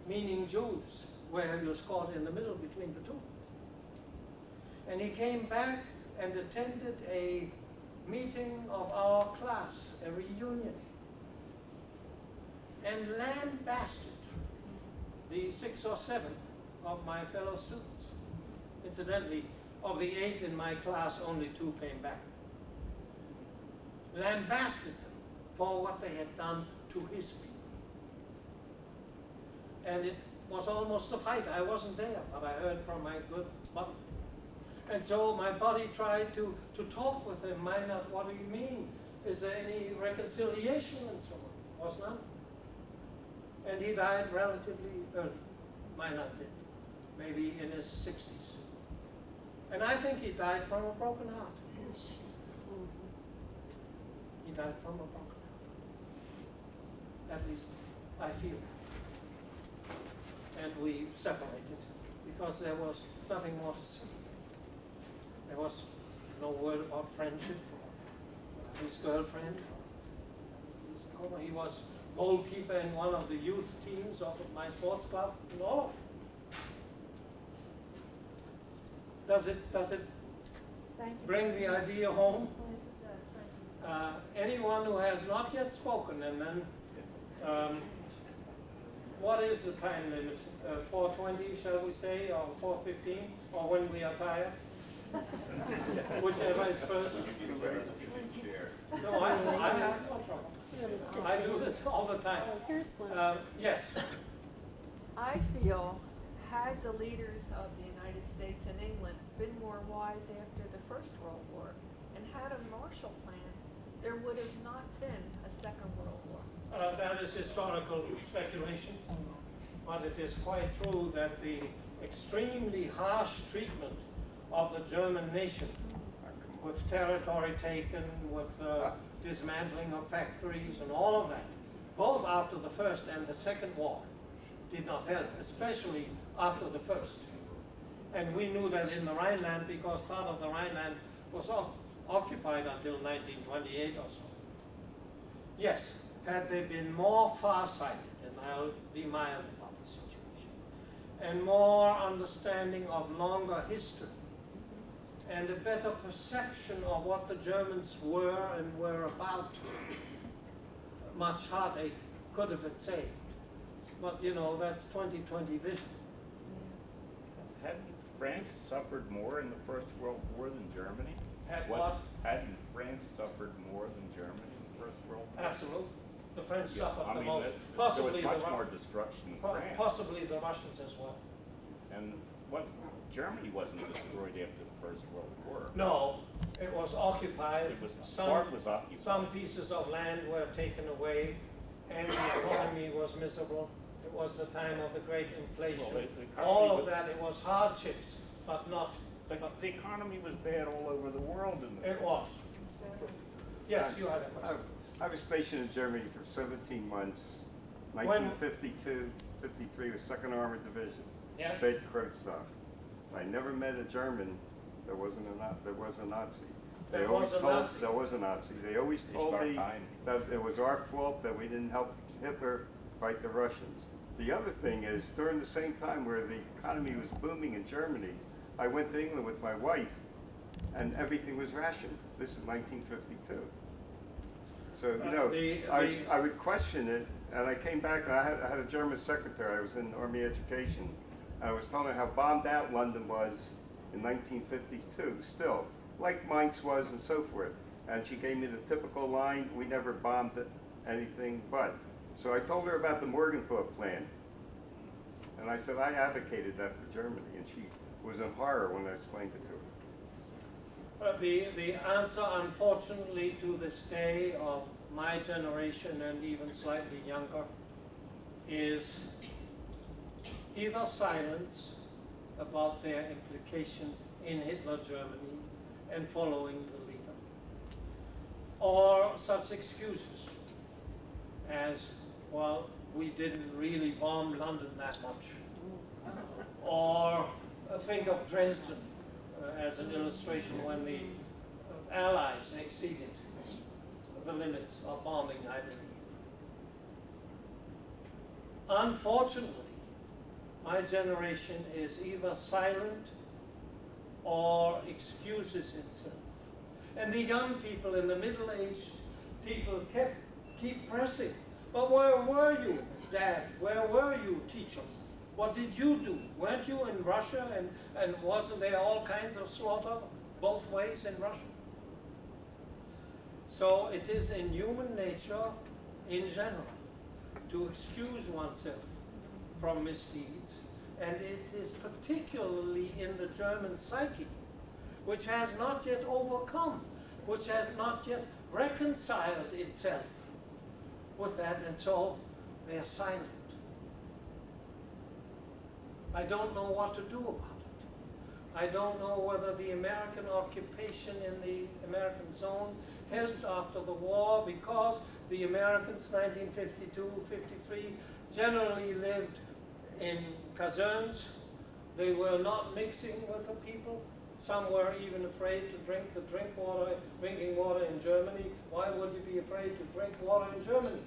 Speaker 1: meaning Jews, where he was caught in the middle between the two. And he came back and attended a meeting of our class, a reunion, and lambasted the 6 or 7 of my fellow students. Incidentally, of the 8 in my class, only 2 came back. Lambasted them for what they had done to his people. And it was almost a fight. I wasn't there, but I heard from my good buddy. And so my buddy tried to talk with him. Meinert, what do you mean? Is there any reconciliation and so on? Was none. And he died relatively early. Meinert did. Maybe in his 60s. And I think he died from a broken heart. He died from a broken heart. At least I feel that. And we separated because there was nothing more to say. There was no word about friendship or his girlfriend. He was goalkeeper in one of the youth teams of my sports club and all of it. Does it bring the idea home? Anyone who has not yet spoken, and then what is the time limit? 4:20, shall we say, or 4:15, or when we are tired? Whichever is first. No, I have no trouble. I do this all the time. Yes.
Speaker 13: I feel, had the leaders of the United States and England been more wise after the First World War and had a Marshall Plan, there would have not been a Second World War.
Speaker 1: That is historical speculation, but it is quite true that the extremely harsh treatment of the German nation, with territory taken, with dismantling of factories and all of that, both after the First and the Second War, did not help, especially after the First. And we knew that in the Rhineland because part of the Rhineland was occupied until 1928 or so. Yes, had they been more far-sighted, and I'll be mild about the situation, and more understanding of longer history, and a better perception of what the Germans were and were about, much heartache could have been saved. But you know, that's 2020 vision.
Speaker 12: Hadn't France suffered more in the First World War than Germany?
Speaker 1: Had what?
Speaker 12: Hadn't France suffered more than Germany in the First World War?
Speaker 1: Absolutely. The French
Speaker 12: Yeah,
Speaker 1: suffered
Speaker 12: I
Speaker 1: the
Speaker 12: mean,
Speaker 1: most.
Speaker 12: there
Speaker 1: Possibly
Speaker 12: was much
Speaker 1: the
Speaker 12: more destruction in France.
Speaker 1: Possibly the Russians as well.
Speaker 12: And what, Germany wasn't destroyed after the First World War.
Speaker 1: No, it was occupied.
Speaker 12: It was, part was occupied.
Speaker 1: Some pieces of land were taken away, and the economy was miserable. It was the time of the great inflation.
Speaker 12: Well, the economy
Speaker 1: all of
Speaker 12: was-
Speaker 1: that, it was hardships, but not.
Speaker 12: The economy was bad all over the world.
Speaker 1: It was. Yes, you had a question.
Speaker 14: I was stationed in Germany for 17 months, 1952, 53 with 2nd Armored Division,
Speaker 1: Yes.
Speaker 14: Bad Kreuzberg. I never met a German that wasn't a Nazi. There was a Nazi. They always told there was a Nazi. They always told me that it was our fault that we didn't help Hitler fight the Russians. The other thing is, during the same time where the economy was booming in Germany, I went to England with my wife, and everything was rationed. This is 1952. So, you know, I would question it, and I came back, and I had a German secretary. I was in Army education, and I was telling her how bombed out London was in 1952, still, like Mainz was and so forth. And she gave me the typical line, we never bombed it, anything but. So I told her about the Morgenthau plan. And I said, I advocated that for Germany. And she was in horror when I explained it to her.
Speaker 1: The answer, unfortunately, to this day of my generation and even slightly younger is either silence about their implication in Hitler Germany and following the leader, or such excuses as, well, we didn't really bomb London that much, or think of Dresden as an illustration when the Allies exceeded the limits of bombing, I believe. Unfortunately, my generation is either silent or excuses itself. And the young people and the middle-aged people keep pressing. But where were you, Dad? Where were you, teacher? What did you do? Weren't you in Russia, and wasn't there all kinds of slaughter both ways in Russia? So it is in human nature, in general, to excuse oneself from misdeeds, and it is particularly in the German psyche, which has not yet overcome, which has not yet reconciled itself with that, and so they are silent. I don't know what to do about it. I don't know whether the American occupation in the American zone helped after the war, because the Americans, 1952, 53, generally lived in caserns. They were not mixing with the people. Some were even afraid to drink the drinking water in Germany. Why would you be afraid to drink water in Germany?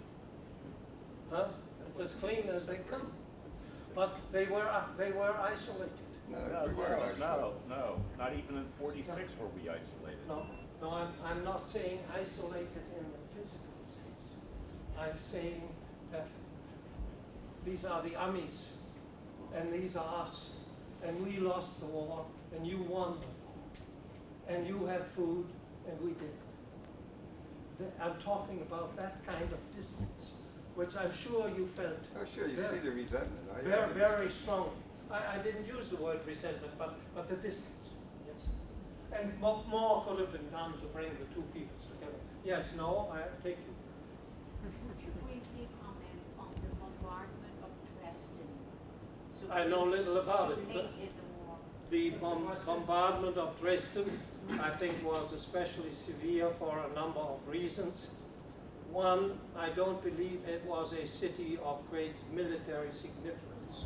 Speaker 1: Huh? It's as clean as they come. But they were isolated.
Speaker 12: No, not even in 46 were we isolated.
Speaker 1: No, I'm not saying isolated in the physical sense. I'm saying that these are the Amis, and these are us, and we lost the war, and you won the war, and you had food, and we didn't. I'm talking about that kind of distance, which I'm sure you felt.
Speaker 14: Oh, sure, you see the resentment.
Speaker 1: Very, very strongly. I didn't use the word resentment, but the distance, yes. And what more could have been done to bring the two peoples together? Yes, no, I take you.
Speaker 9: Briefly comment on the bombardment of Dresden. So
Speaker 1: I know little about it, but
Speaker 9: late in the war.
Speaker 1: the bombardment of Dresden, I think, was especially severe for a number of reasons. One, I don't believe it was a city of great military significance.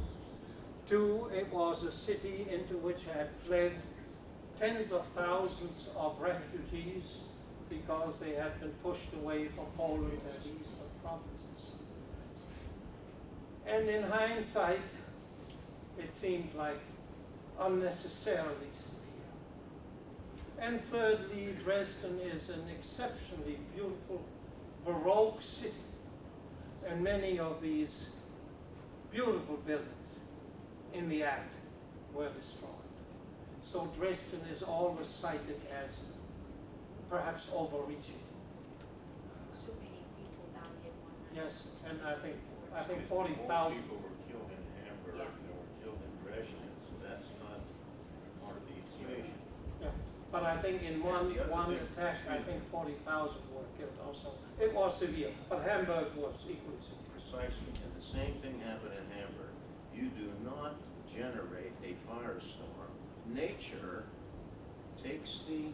Speaker 1: Two, it was a city into which had fled tens of thousands of refugees because they had been pushed away from Poland and the eastern provinces. And in hindsight, it seemed like unnecessarily severe. And thirdly, Dresden is an exceptionally beautiful Baroque city, and many of these beautiful buildings in the act were destroyed. So Dresden is always cited as perhaps overreaching.
Speaker 9: So many people died in one night.
Speaker 1: Yes, and I think 40,000.
Speaker 15: More people were killed in Hamburg than were killed in Dresden, so that's not part of the equation.
Speaker 1: Yeah, but I think in one attack, I think 40,000 were killed also. It was severe, but Hamburg was equally severe.
Speaker 15: Precisely, and the same thing happened in Hamburg. You do not generate a firestorm. Nature takes the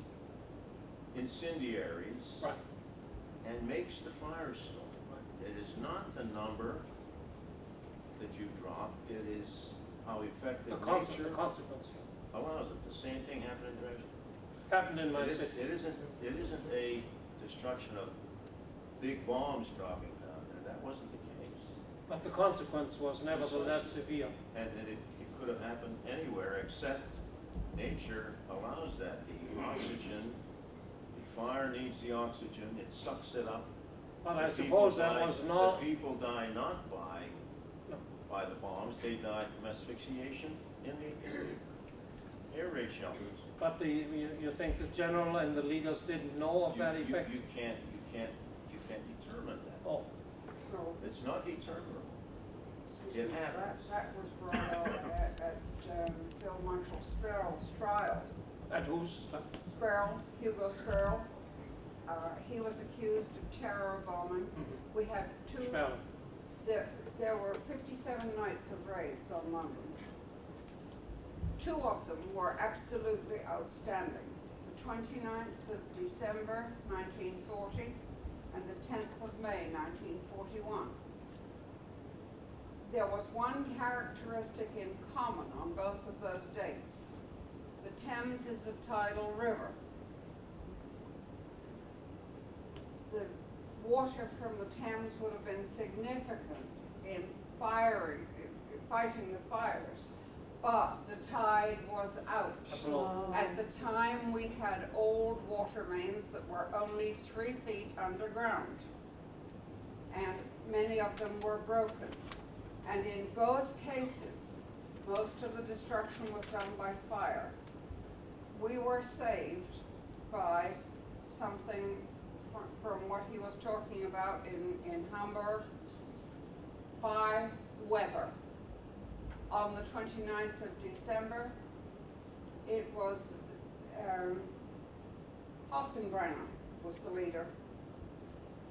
Speaker 15: incendiaries and makes the firestorm. It is not the number that you drop, it is how effective nature
Speaker 1: consequence
Speaker 15: allows it. The same thing happened in Dresden.
Speaker 1: Happened in my city.
Speaker 15: It isn't a destruction of big bombs dropping down there. That wasn't the case.
Speaker 1: But the consequence was nevertheless severe.
Speaker 15: And it could have happened anywhere, except nature allows that. The oxygen, the fire needs the oxygen, it sucks it up.
Speaker 1: But I suppose that was not...
Speaker 15: The people die not by the bombs, they die from asphyxiation in the air raid shelters.
Speaker 1: But you think the general and the leaders didn't know of that effect?
Speaker 15: You can't determine that.
Speaker 1: Oh,
Speaker 8: No,
Speaker 15: It's not determinable.
Speaker 8: excuse
Speaker 15: It
Speaker 8: me,
Speaker 15: happens.
Speaker 8: that was brought out at Phil Marshall Sparrow's trial.
Speaker 1: at whose?
Speaker 8: Sparrow, Hugo Sparrow, he was accused of terror bombing. We had two,
Speaker 1: Spell.
Speaker 8: there were 57 nights of raids on London. 2 of them were absolutely outstanding. The 29th of December 1940 and the 10th of May 1941. There was one characteristic in common on both of those dates. The Thames is a tidal river. The water from the Thames would have been significant in fighting the fires, but the tide was out.
Speaker 1: Absolutely.
Speaker 8: At the time, we had old water mains that were only 3 feet underground, and many of them were broken. And in both cases, most of the destruction was done by fire. We were saved by something from what he was talking about in Hamburg, by weather. On the 29th of December, it was Hofdenbrenner was the leader.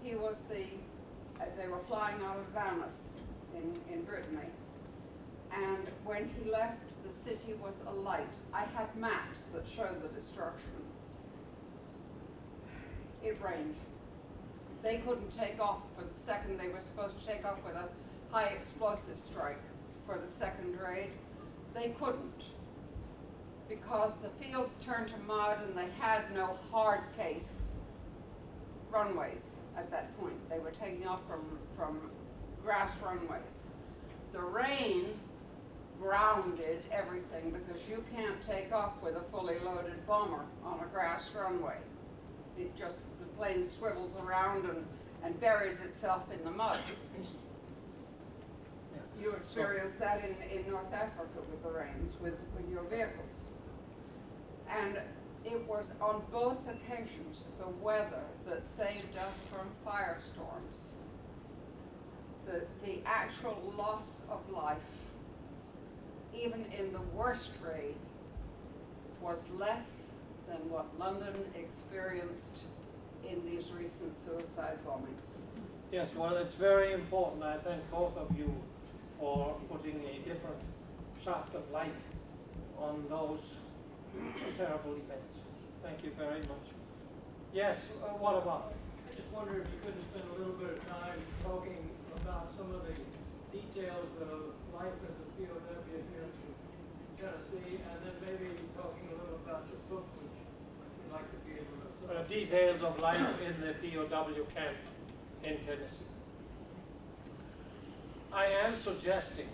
Speaker 8: He was they were flying out of Venice in Brittany. And when he left, the city was alight. I have maps that show the destruction. It rained. They couldn't take off for the second. They were supposed to take off with a high explosive strike for the second raid. They couldn't, because the fields turned to mud and they had no hard case runways at that point. They were taking off from grass runways. The rain grounded everything, because you can't take off with a fully loaded bomber on a grass runway. It just, the plane swivels around and buries itself in the mud. You experienced that in North Africa with the rains, with your vehicles. And it was on both occasions the weather that saved us from firestorms. The actual loss of life, even in the worst raid, was less than what London experienced in these recent suicide bombings.
Speaker 1: Yes, well, it's very important. I thank both of you for putting a different shaft of light on those terrible events. Thank you very much. Yes, what about?
Speaker 5: I just wonder if you couldn't spend a little bit of time talking about some of the details of life as a POW here in Tennessee, and then maybe talking a little about your book, which you'd like to be able to...
Speaker 1: Details of life in the POW camp in Tennessee. I am suggesting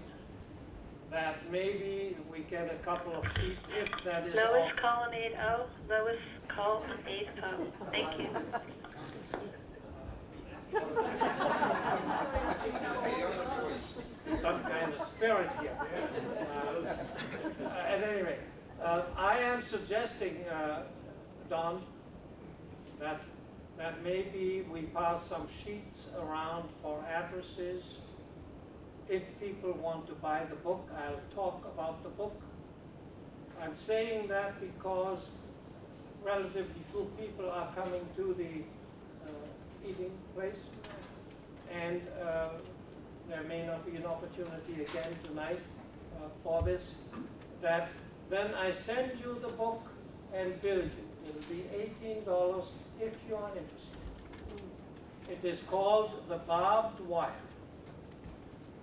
Speaker 1: that maybe we get a couple of sheets, if that is all.
Speaker 2: Lois, call an 80. Lois, call an 80. Thank you.
Speaker 1: Some kind of spirit here. At any rate, I am suggesting, Don, that maybe we pass some sheets around for addresses. If people want to buy the book, I'll talk about the book. I'm saying that because relatively few people are coming to the eating place, and there may not be an opportunity again tonight for this, that then I send you the book and bill you. It'll be $18 if you are interested. It is called The Barbed Wire,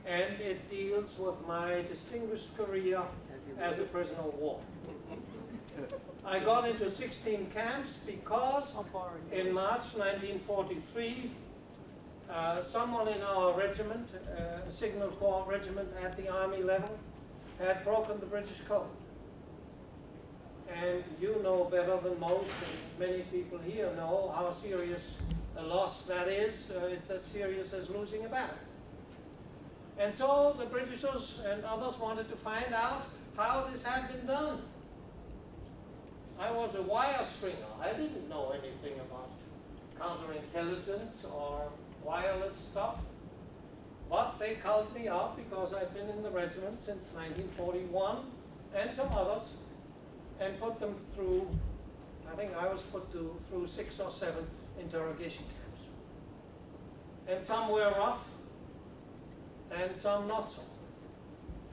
Speaker 1: and it deals with my distinguished career as a prisoner of war. I got into 16 camps because in March 1943, someone in our regiment, a Signal Corps regiment at the Army level, had broken the British code. And you know better than most, and many people here know how serious a loss that is. It's as serious as losing a battle. And so the Britishers and others wanted to find out how this had been done. I was a wire stringer. I didn't know anything about counterintelligence or wireless stuff. But they culled me out because I'd been in the regiment since 1941, and some others, and put them through, I think I was put through 6 or 7 interrogation camps. And some were rough, and some not so.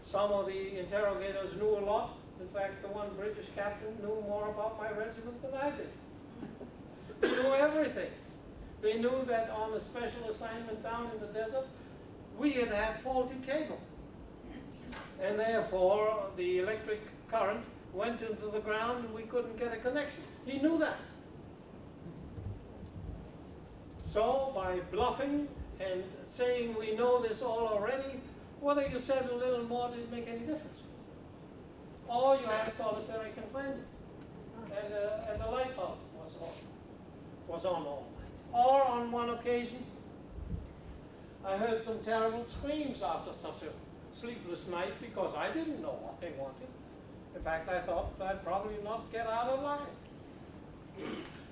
Speaker 1: Some of the interrogators knew a lot. In fact, the one British captain knew more about my regiment than I did. They knew everything. They knew that on a special assignment down in the desert, we had had faulty cable. And therefore, the electric current went into the ground and we couldn't get a connection. He knew that. So, by bluffing and saying we know this all already, whether you said a little more didn't make any difference. Or you had solitary confinement, and the light bulb was on all night. Or on one occasion, I heard some terrible screams after such a sleepless night because I didn't know what they wanted. In fact, I thought I'd probably not get out alive.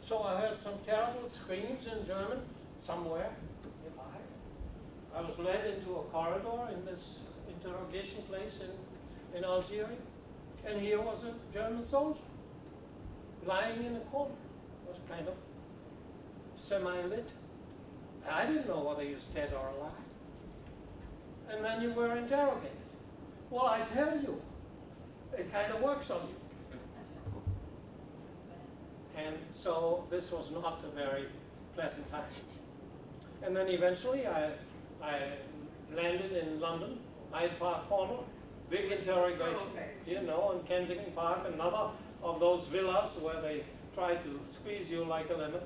Speaker 1: So I heard some terrible screams in German somewhere nearby. I was led into a corridor in this interrogation place in Algeria, and here was a German soldier lying in a corner. It was kind of semi-lit. I didn't know whether he was dead or alive. And then you were interrogated. Well, I tell you, it kind of works on you. And so this was not a very pleasant time. And then eventually I landed in London, Hyde Park Corner, big interrogation, you know, in Kensington Park, another of those villas where they try to squeeze you like a lemon.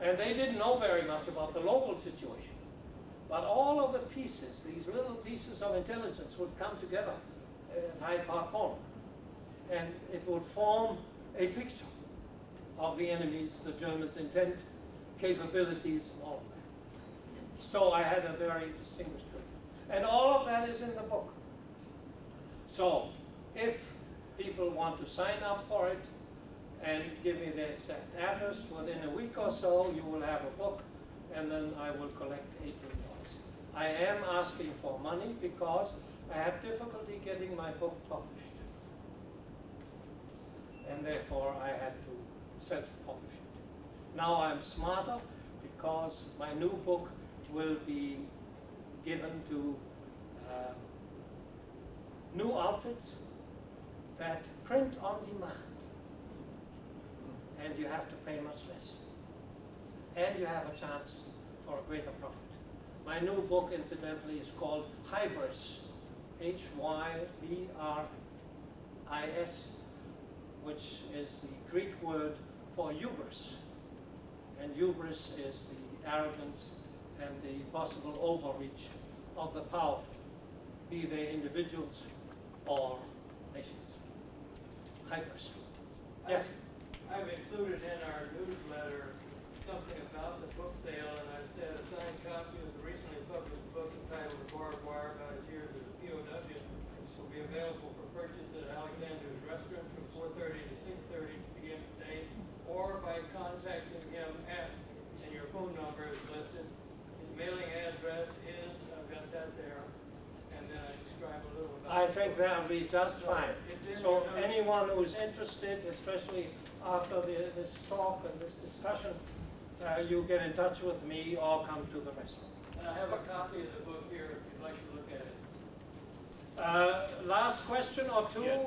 Speaker 1: And they didn't know very much about the local situation. But all of the pieces, these little pieces of intelligence would come together at Hyde Park Corner. And it would form a picture of the enemy's, the Germans' intent, capabilities, and all of that. So I had a very distinguished career. And all of that is in the book. So if people want to sign up for it and give me the exact address, within a week or so you will have a book, and then I will collect $18. I am asking for money because I had difficulty getting my book published. And therefore I had to self-publish it. Now I'm smarter because my new book will be given to new outfits that print on demand. And you have to pay much less. And you have a chance for a greater profit. My new book, incidentally, is called Hybris, Hybris, which is the Greek word for hubris. And hubris is the arrogance and the possible overreach of the powerful, be they individuals or nations. Hybris. Yes?
Speaker 5: I've included in our newsletter something about the book sale, and I've said a signed copy of the recently published book entitled The Barbed Wire About His Years as a POW will be available for purchase at Alexander's Restaurant from 4:30 to 6:30 p.m. today, or by contacting him at, and your phone number is listed. His mailing address is, I've got that there, and then I describe a little about
Speaker 1: I think that'll be just fine. So anyone who's interested, especially after this talk and this discussion, you get in touch with me or come to the restaurant.
Speaker 5: And I have a copy of the book here if you'd like to look at it.
Speaker 1: Last question or two?
Speaker 12: Yeah,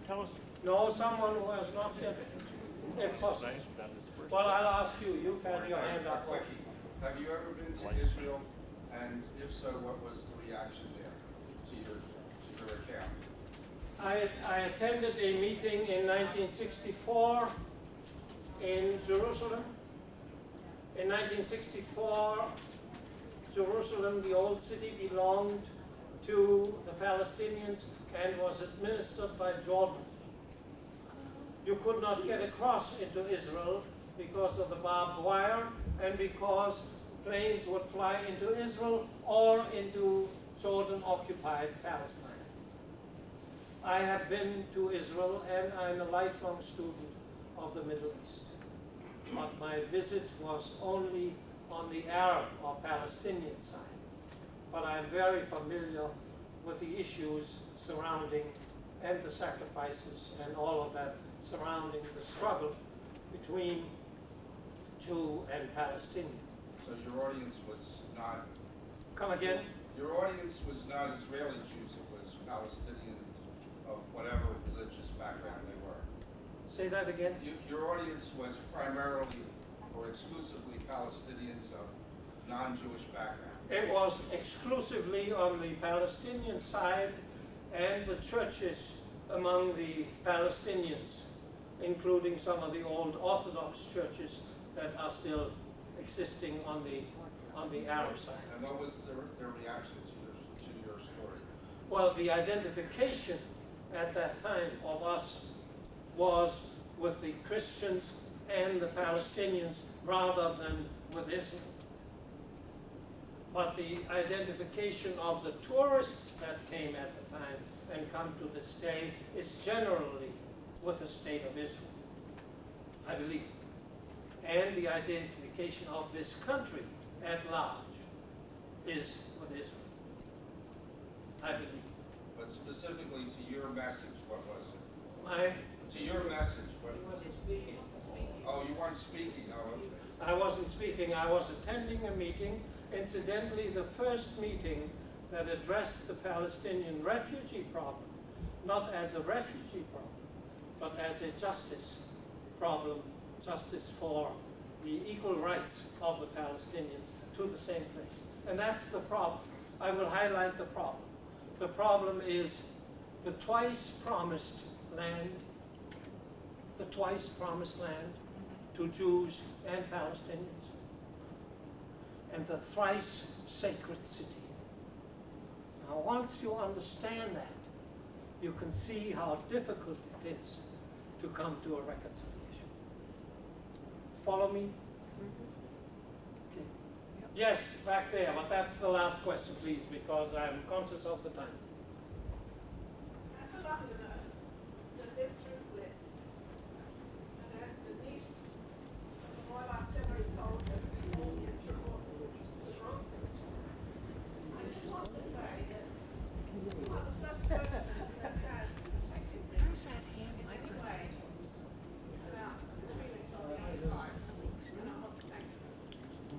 Speaker 12: tell us.
Speaker 1: No, someone who has not yet, if possible. Well, I'll ask you. You've had your hand up.
Speaker 7: Quickie, have you ever been to Israel? And if so, what was the reaction there to your account?
Speaker 1: I attended a meeting in 1964 in Jerusalem. In 1964, Jerusalem, the old city, belonged to the Palestinians and was administered by Jordan. You could not get across into Israel because of the barbed wire and because planes would fly into Israel or into Jordan-occupied Palestine. I have been to Israel and I'm a lifelong student of the Middle East. But my visit was only on the Arab or Palestinian side. But I'm very familiar with the issues surrounding and the sacrifices and all of that surrounding the struggle between Jew and Palestinian.
Speaker 7: So your audience was not,
Speaker 1: Come again?
Speaker 7: your audience was not Israeli Jews, it was Palestinians of whatever religious background they were.
Speaker 1: Say that again?
Speaker 7: Your audience was primarily or exclusively Palestinians of non-Jewish background.
Speaker 1: It was exclusively on the Palestinian side and the churches among the Palestinians, including some of the old Orthodox churches that are still existing on the Arab side.
Speaker 7: And what was their reaction to your story?
Speaker 1: Well, the identification at that time of us was with the Christians and the Palestinians rather than with Israel. But the identification of the tourists that came at the time and come to this day is generally with the state of Israel, I believe. And the identification of this country at large is with Israel, I believe.
Speaker 7: But specifically to your message, what was it?
Speaker 1: My,
Speaker 7: To your message, what?
Speaker 5: He wasn't speaking.
Speaker 7: Oh, you weren't speaking, oh, okay.
Speaker 1: I wasn't speaking, I was attending a meeting, incidentally the first meeting that addressed the Palestinian refugee problem, not as a refugee problem, but as a justice problem, justice for the equal rights of the Palestinians to the same place. And that's the problem. I will highlight the problem. The problem is the twice promised land to Jews and Palestinians, and the thrice sacred city. Now, once you understand that, you can see how difficult it is to come to a reconciliation. Follow me? Okay. Yes, back there, but that's the last question, please, because I'm conscious of the time.
Speaker 16: As a Londoner that lived through Blitz, and as the niece of a Royal Artillery soldier before he was brought, I just want to say that you are the first person that has affected me in any way about the feelings on the other side, and I want to thank you.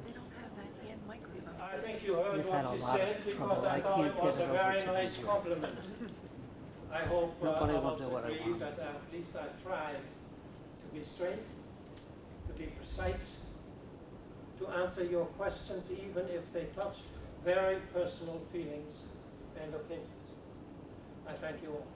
Speaker 13: They don't have that hand microphone.
Speaker 1: I think you heard
Speaker 4: We've
Speaker 1: what
Speaker 4: had a
Speaker 1: she
Speaker 4: lot of
Speaker 1: said because
Speaker 4: trouble.
Speaker 1: I
Speaker 4: I
Speaker 1: thought
Speaker 4: can't
Speaker 1: it was
Speaker 4: get
Speaker 1: a
Speaker 4: it over
Speaker 1: very
Speaker 4: to
Speaker 1: nice
Speaker 4: you.
Speaker 1: compliment. I hope
Speaker 4: Nobody will
Speaker 1: others
Speaker 4: do what I
Speaker 1: agree
Speaker 4: want.
Speaker 1: that at least I've tried to be straight, to be precise, to answer your questions even if they touched very personal feelings and opinions. I thank you all.